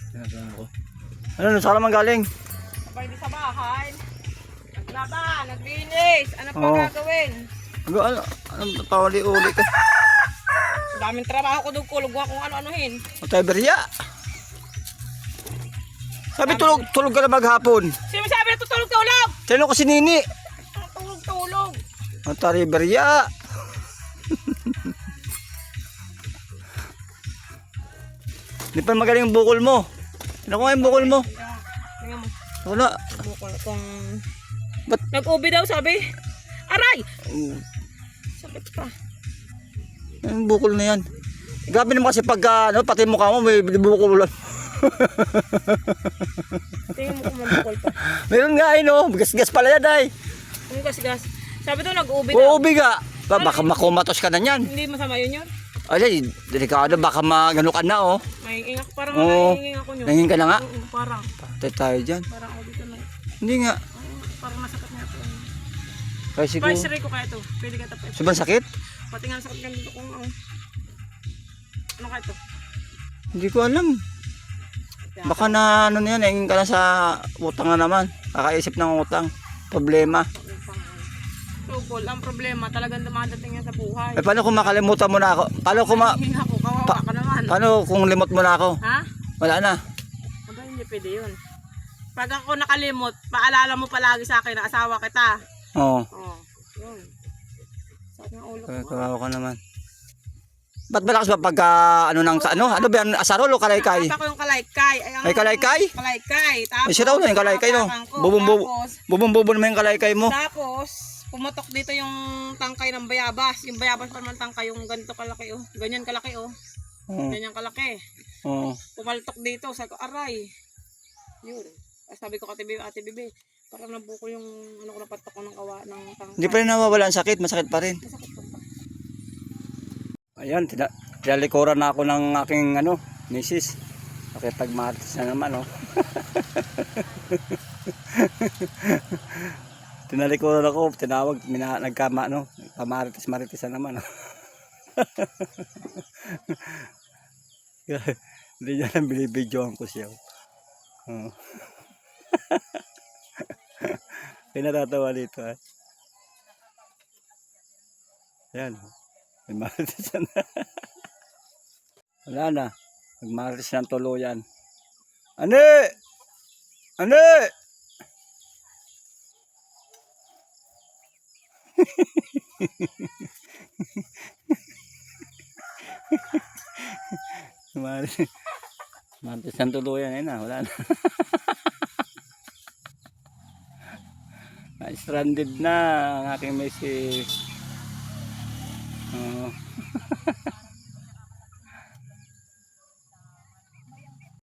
Tinasama ko. Ano, saan naman galing? Kapag di sa bahay, naglaba, naglinis, ano pa gagawin? Ano, pawali-uli ka. Daming trabaho ko doon, kulog kung ano-anuhin. Matay berya. Sabi tulog ka na maghapon. Sino sabi na tutulog-tulog? Tino ko si Nini. Tulog-tulog. Matay berya. Hindi pa magaling ang bukol mo. Ano ko nga yung bukol mo? Tingnan mo. Wala. Bukol kung... Ba't? Nag-ubi daw sabi. Aray! Sakit pa. Yung bukol na yan. Grabe naman kasi pag pati mukha mo may bukol lang. Tingnan mo kung may bukol pa. Meron nga gas-gas pala yan ay. Ang gas-gas. Sabi daw nag-ubi daw. Uubi ka. Baka makumatos ka na yan. Hindi masama yun yun. Ay, delikado baka magano ka na May ingak, parang Oo. nahihinging ako nyo. Nangin ka na nga? Oo, parang. Patay tayo dyan. Parang ako dito na. Hindi nga. Parang nasakit na ito. Kaya siguro. Pwede ko kaya ito. Pwede ka tapos. Sobrang sakit? Pati nga sakit ganito kung ano kaya ito? Hindi ko alam. Baka na ano na yan, nangin ka na sa utang na naman. Kakaisip ng utang. Problema. Tugol, ang problema talagang dumadating yan sa buhay. Eh paano kung makalimutan mo na ako? Paano kung Hinga ko, kawawa ka naman. paano kung limot mo na ako? Ha? Wala na. Aba, hindi pwede yun. Pag ako nakalimot, paalala mo palagi sa akin na asawa kita. Oo. Oo, yun. Sakit ng ulo ko. Kawawa ka naman. Ba't malakas ba pagka ano nang sa ano? Ano ba yan? Asarol o kalaykay? Nakapa ko yung kalaykay. Ay, kalaykay? Kalaykay. Tapos, Ay, siya raw na yung kalaykay, no? Bubong-bubo naman yung kalaykay mo. Tapos, pumatok dito yung tangkay ng bayabas. Yung bayabas pa naman tangkay, yung ganito kalaki, oh. Ganyan kalaki, oh. Oo. Ganyan kalaki. Oo. Pumaltok dito, sabi ko, aray. Yun. Sabi ko, Ate Bibi, parang nabuko yung, ano ko, napatok ko ng kawa, ng tangkay. Hindi pa rin nawawala ang sakit, masakit pa rin. Masakit pa. Ayan, tinalikuran na ako ng aking misis. Nakipagmatis na naman, Tinalikuran ako, tinawag, pamaritis na naman, Hindi niya lang binibidyoan ko siya. Pinatatawa dito, Ayan. May marites na. Wala na. Nagmarites ng tuluyan. Ane! Ane! Marites ng tuluyan. Ayun na. Wala na. Na-stranded na ang aking misis.